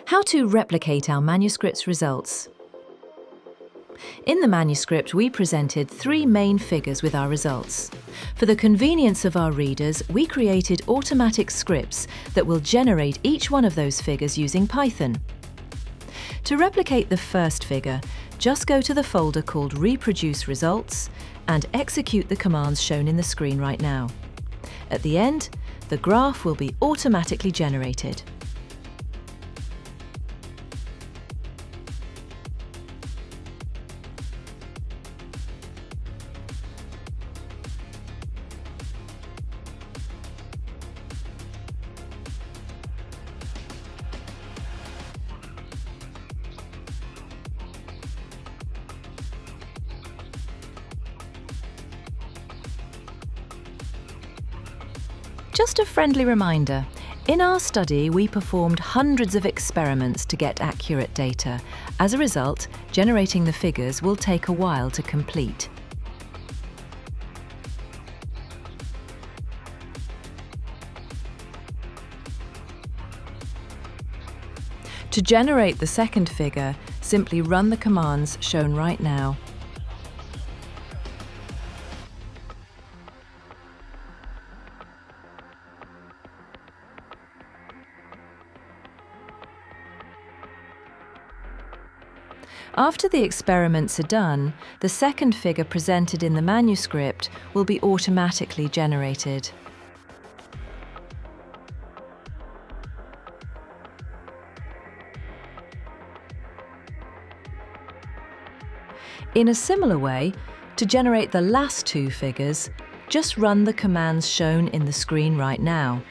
How to replicate our manuscript's results. In the manuscript, we presented 3 main figures with our results. For the convenience of our readers, we created automatic scripts that will generate each one of those figures using Python. To replicate the first figure, just go to the folder called Reproduce Results and execute the commands shown in the screen right now. At the end, the graph will be automatically generated. Just a friendly reminder, in our study we performed hundreds of experiments to get accurate data. As a result, generating the figures will take a while to complete. To generate the second figure, simply run the commands shown right now. After the experiments are done, the second figure presented in the manuscript will be automatically generated. In a similar way, to generate the last 2 figures, just run the commands shown in the screen right now.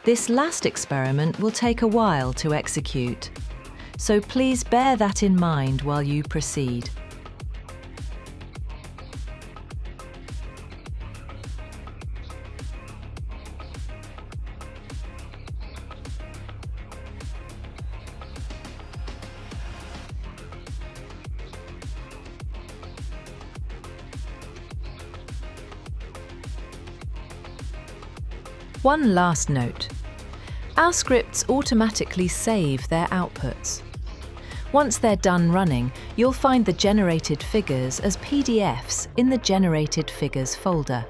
This last experiment will take a while to execute, so please bear that in mind while you proceed. One last note. Our scripts automatically save their outputs. Once they're done running, you'll find the generated figures as PDFs in the Generated Figures folder.